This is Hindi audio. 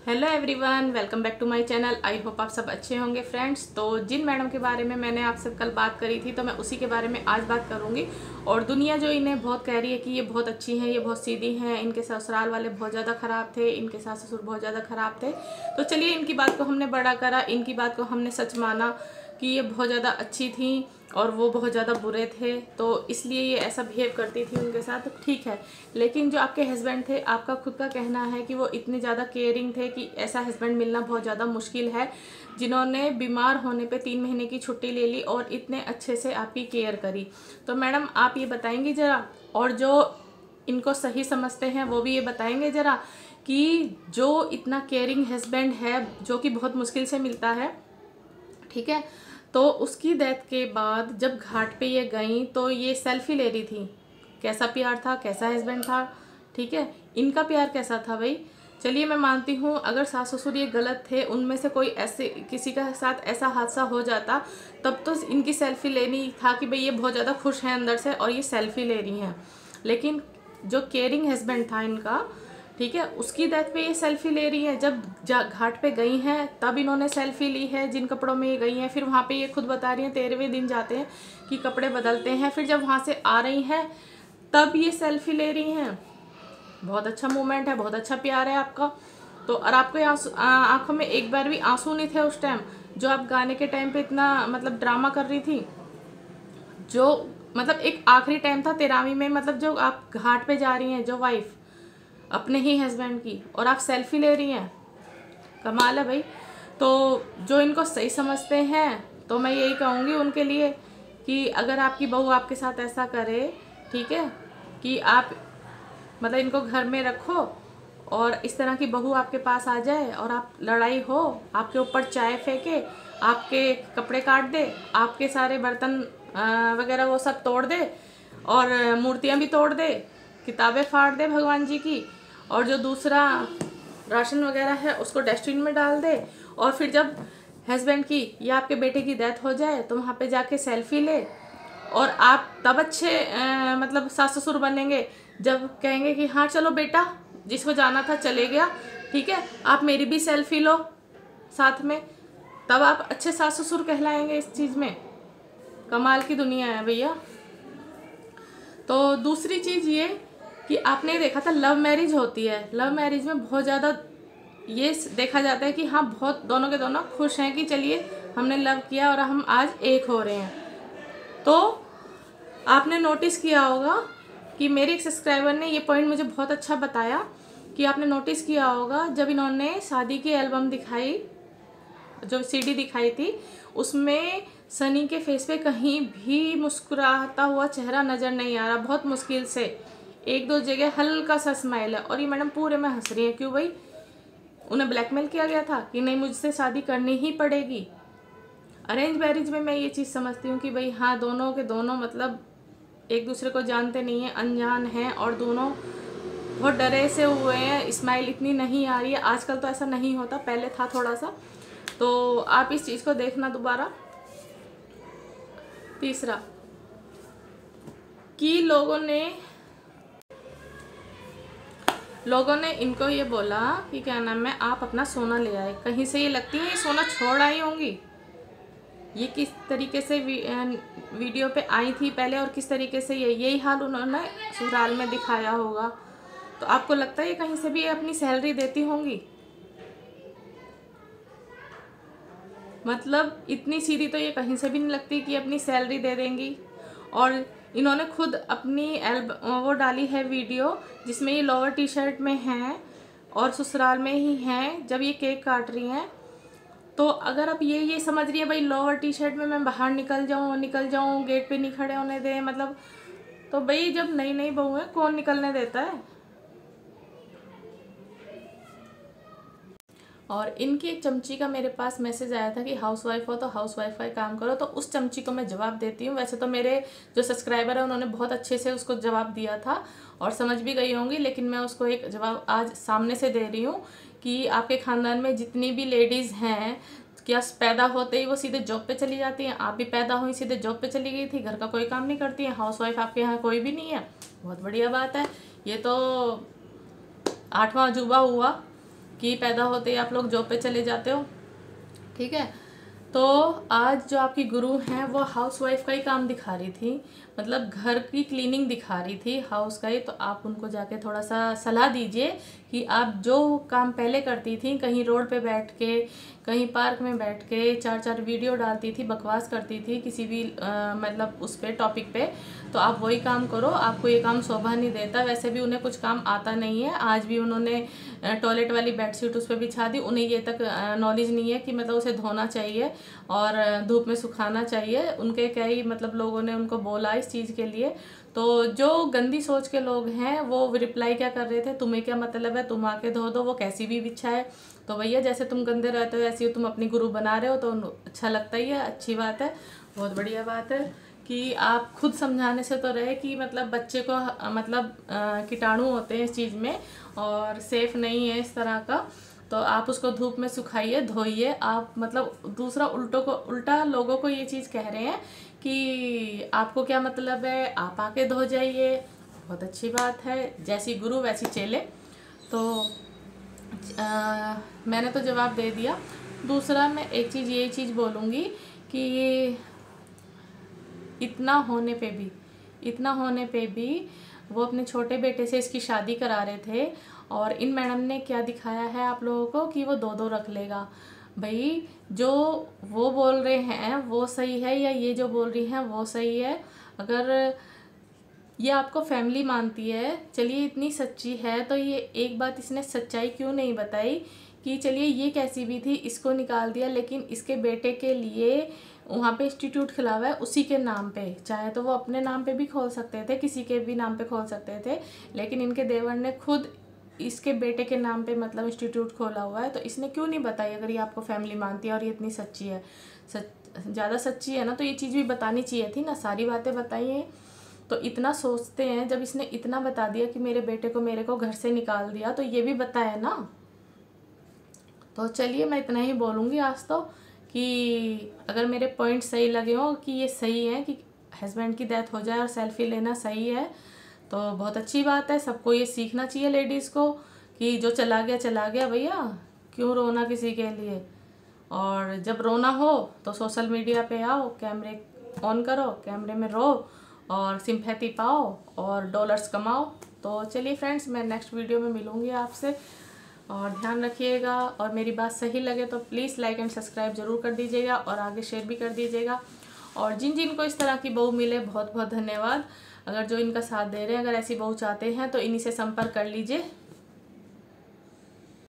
Hello everyone, welcome back to my channel. I hope आप सब अच्छे होंगे फ्रेंड्स। तो जिन मैडम के बारे में मैंने आपसे कल बात करी थी, तो मैं उसी के बारे में आज बात करूंगी। और दुनिया जो इन्हें बहुत कह रही है कि ये बहुत अच्छी हैं, ये बहुत सीधी हैं, इनके ससुराल वाले बहुत ज़्यादा ख़राब थे, इनके सास ससुर बहुत ज़्यादा ख़राब थे। तो चलिए, इनकी बात को हमने बड़ा करा, इनकी बात को हमने सच माना कि ये बहुत ज़्यादा अच्छी थी और वो बहुत ज़्यादा बुरे थे, तो इसलिए ये ऐसा बिहेव करती थी उनके साथ। तो ठीक है, लेकिन जो आपके हस्बैंड थे, आपका खुद का कहना है कि वो इतने ज़्यादा केयरिंग थे कि ऐसा हस्बैंड मिलना बहुत ज़्यादा मुश्किल है, जिन्होंने बीमार होने पे 3 महीने की छुट्टी ले ली और इतने अच्छे से आपकी केयर करी। तो मैडम, आप ये बताएंगी ज़रा, और जो इनको सही समझते हैं वो भी ये बताएंगे ज़रा, कि जो इतना केयरिंग हस्बैंड है, जो कि बहुत मुश्किल से मिलता है, ठीक है, तो उसकी डेथ के बाद जब घाट पे ये गई तो ये सेल्फी ले रही थी। कैसा प्यार था, कैसा हस्बैंड था, ठीक है, इनका प्यार कैसा था भाई। चलिए, मैं मानती हूँ अगर सास ससुर ये गलत थे, उनमें से कोई ऐसे किसी का साथ ऐसा हादसा हो जाता, तब तो इनकी सेल्फी लेनी था कि भाई ये बहुत ज़्यादा खुश हैं अंदर से और ये सेल्फी ले रही हैं। लेकिन जो केयरिंग हस्बैंड था इनका, ठीक है, उसकी डेथ पे ये सेल्फी ले रही है। जब घाट पे गई हैं तब इन्होंने सेल्फी ली है, जिन कपड़ों में ये गई हैं। फिर वहाँ पे ये खुद बता रही हैं 13वें दिन जाते हैं कि कपड़े बदलते हैं, फिर जब वहाँ से आ रही हैं तब ये सेल्फी ले रही हैं। बहुत अच्छा मोमेंट है, बहुत अच्छा प्यार है आपका। तो और आपके आंखों में एक बार भी आंसू नहीं थे उस टाइम, जो आप गाने के टाइम पे इतना मतलब ड्रामा कर रही थी। जो मतलब एक आखिरी टाइम था 13वीं में, मतलब जो आप घाट पे जा रही हैं, जो वाइफ अपने ही हस्बैंड की, और आप सेल्फी ले रही हैं। कमाल है भाई। तो जो इनको सही समझते हैं, तो मैं यही कहूँगी उनके लिए कि अगर आपकी बहू आपके साथ ऐसा करे, ठीक है, कि आप मतलब इनको घर में रखो और इस तरह की बहू आपके पास आ जाए और आप लड़ाई हो, आपके ऊपर चाय फेंके, आपके कपड़े काट दे, आपके सारे बर्तन वगैरह वो सब तोड़ दे, और मूर्तियाँ भी तोड़ दे, किताबें फाड़ दे भगवान जी की, और जो दूसरा राशन वगैरह है उसको डस्टबिन में डाल दे, और फिर जब हस्बैंड की या आपके बेटे की डेथ हो जाए तो वहाँ पे जाके सेल्फी ले, और आप तब अच्छे मतलब सास ससुर बनेंगे जब कहेंगे कि हाँ चलो बेटा, जिसको जाना था चले गया, ठीक है, आप मेरी भी सेल्फी लो साथ में, तब आप अच्छे सास ससुर कहलाएंगे इस चीज़ में। कमाल की दुनिया है भैया। तो दूसरी चीज़ ये कि आपने देखा था लव मैरिज होती है, लव मैरिज में बहुत ज़्यादा ये देखा जाता है कि हाँ बहुत दोनों के दोनों खुश हैं कि चलिए हमने लव किया और हम आज एक हो रहे हैं। तो आपने नोटिस किया होगा कि मेरे एक सब्सक्राइबर ने ये पॉइंट मुझे बहुत अच्छा बताया, कि आपने नोटिस किया होगा जब इन्होंने शादी की एल्बम दिखाई, जो सीडी दिखाई थी, उसमें सनी के फेस पे कहीं भी मुस्कुराता हुआ चेहरा नज़र नहीं आ रहा, बहुत मुश्किल से एक दो जगह हल्का सा स्माइल है, और ये मैडम पूरे में हंस रही है। क्यों भाई? उन्हें ब्लैकमेल किया गया था कि नहीं मुझसे शादी करनी ही पड़ेगी। अरेंज मैरिज में मैं ये चीज़ समझती हूँ कि भाई हाँ, दोनों के दोनों मतलब एक दूसरे को जानते नहीं हैं, अनजान हैं, और दोनों बहुत डरे से हुए हैं, स्माइल इतनी नहीं आ रही है। आजकल तो ऐसा नहीं होता, पहले था थोड़ा सा। तो आप इस चीज़ को देखना दोबारा। तीसरा कि लोगों ने इनको ये बोला कि क्या नाम है, आप अपना सोना ले आए। कहीं से ये लगती है ये सोना छोड़ आई होंगी। ये किस तरीके से वीडियो पे आई थी पहले, और किस तरीके से यही हाल उन्होंने ससुराल में दिखाया होगा। तो आपको लगता है ये कहीं से भी ये अपनी सैलरी देती होंगी? मतलब इतनी सीधी तो ये कहीं से भी नहीं लगती कि अपनी सैलरी दे देंगी। और इन्होंने खुद अपनी वो डाली है वीडियो, जिसमें ये लोअर टी शर्ट में हैं और ससुराल में ही हैं जब ये केक काट रही हैं। तो अगर आप ये समझ रही है भाई लोअर टी शर्ट में मैं बाहर निकल जाऊँ, गेट पे नहीं खड़े होने दें, मतलब, तो भाई जब नई नई बहू है कौन निकलने देता है। और इनकी एक चमची का मेरे पास मैसेज आया था कि हाउसवाइफ हो तो हाउसवाइफ का काम करो, तो उस चमची को मैं जवाब देती हूँ। वैसे तो मेरे जो सब्सक्राइबर है उन्होंने बहुत अच्छे से उसको जवाब दिया था और समझ भी गई होंगी, लेकिन मैं उसको एक जवाब आज सामने से दे रही हूँ कि आपके ख़ानदान में जितनी भी लेडीज़ हैं, क्या पैदा होते ही वो सीधे जॉब पे चली जाती हैं? आप भी पैदा हुई सीधे जॉब पे चली गई थी, घर का कोई काम नहीं करती है, हाउसवाइफ आपके यहाँ कोई भी नहीं है। बहुत बढ़िया बात है। ये तो 8वां अजूबा हुआ कि पैदा होते ही आप लोग जॉब पे चले जाते हो, ठीक है। तो आज जो आपकी गुरु हैं वो हाउसवाइफ का ही काम दिखा रही थी, मतलब घर की क्लीनिंग दिखा रही थी, हाउस का ही। तो आप उनको जाके थोड़ा सा सलाह दीजिए कि आप जो काम पहले करती थी, कहीं रोड पे बैठ के, कहीं पार्क में बैठ के 4-4 वीडियो डालती थी, बकवास करती थी किसी भी मतलब उस पे टॉपिक पे, तो आप वही काम करो। आपको ये काम शोभा नहीं देता। वैसे भी उन्हें कुछ काम आता नहीं है। आज भी उन्होंने टॉयलेट वाली बेडशीट उस पर बिछा दी। उन्हें ये तक नॉलेज नहीं है कि मतलब उसे धोना चाहिए और धूप में सुखाना चाहिए। उनके कई मतलब लोगों ने उनको बोला इस चीज़ के लिए। तो जो गंदी सोच के लोग हैं वो रिप्लाई क्या कर रहे थे, तुम्हें क्या मतलब है, तुम आके धो दो, वो कैसी भी बिछाए। तो भैया जैसे तुम गंदे रहते हो ऐसे ही तुम अपनी गुरु बना रहे हो, तो अच्छा लगता ही है, अच्छी बात है, बहुत बढ़िया बात है कि आप खुद समझाने से तो रहे कि मतलब बच्चे को मतलब कीटाणु होते हैं इस चीज़ में और सेफ नहीं है इस तरह का। तो आप उसको धूप में सुखाइए, धोइए। आप मतलब दूसरा उल्टा लोगों को ये चीज़ कह रहे हैं कि आपको क्या मतलब है, आप आके धो जाइए। बहुत अच्छी बात है, जैसी गुरु वैसी चेले। तो मैंने तो जवाब दे दिया। दूसरा मैं एक चीज़ ये चीज़ बोलूँगी कि इतना होने पे भी वो अपने छोटे बेटे से इसकी शादी करा रहे थे और इन मैडम ने क्या दिखाया है आप लोगों को कि वो 2-2 रख लेगा। भाई जो वो बोल रहे हैं वो सही है या ये जो बोल रही हैं वो सही है? अगर ये आपको फैमिली मानती है, चलिए इतनी सच्ची है, तो ये एक बात इसने सच्चाई क्यों नहीं बताई कि चलिए ये कैसी भी थी, इसको निकाल दिया, लेकिन इसके बेटे के लिए वहाँ पे इंस्टीट्यूट खुला हुआ है उसी के नाम पे। चाहे तो वो अपने नाम पे भी खोल सकते थे, किसी के भी नाम पे खोल सकते थे, लेकिन इनके देवर ने खुद इसके बेटे के नाम पे मतलब इंस्टीट्यूट खोला हुआ है। तो इसने क्यों नहीं बताई? अगर ये आपको फैमिली मानती है और ये इतनी सच्ची है, ज़्यादा सच्ची है ना, तो ये चीज़ भी बतानी चाहिए थी ना। सारी बातें बताइए। तो इतना सोचते हैं, जब इसने इतना बता दिया कि मेरे बेटे को मेरे को घर से निकाल दिया, तो ये भी बताया ना। तो चलिए मैं इतना ही बोलूँगी आज तो, कि अगर मेरे पॉइंट सही लगे हो कि ये सही है कि हस्बैंड की डेथ हो जाए और सेल्फी लेना सही है, तो बहुत अच्छी बात है। सबको ये सीखना चाहिए लेडीज़ को कि जो चला गया भैया, क्यों रोना किसी के लिए। और जब रोना हो तो सोशल मीडिया पे आओ, कैमरे ऑन करो, कैमरे में रो और सिंपैथी पाओ और डॉलर्स कमाओ। तो चलिए फ्रेंड्स, मैं नेक्स्ट वीडियो में मिलूँगी आपसे, और ध्यान रखिएगा। और मेरी बात सही लगे तो प्लीज़ लाइक एंड सब्सक्राइब ज़रूर कर दीजिएगा और आगे शेयर भी कर दीजिएगा। और जिन जिन को इस तरह की बहू मिले, बहुत बहुत धन्यवाद। अगर जो इनका साथ दे रहे हैं, अगर ऐसी बहू चाहते हैं तो इन्हीं से संपर्क कर लीजिए।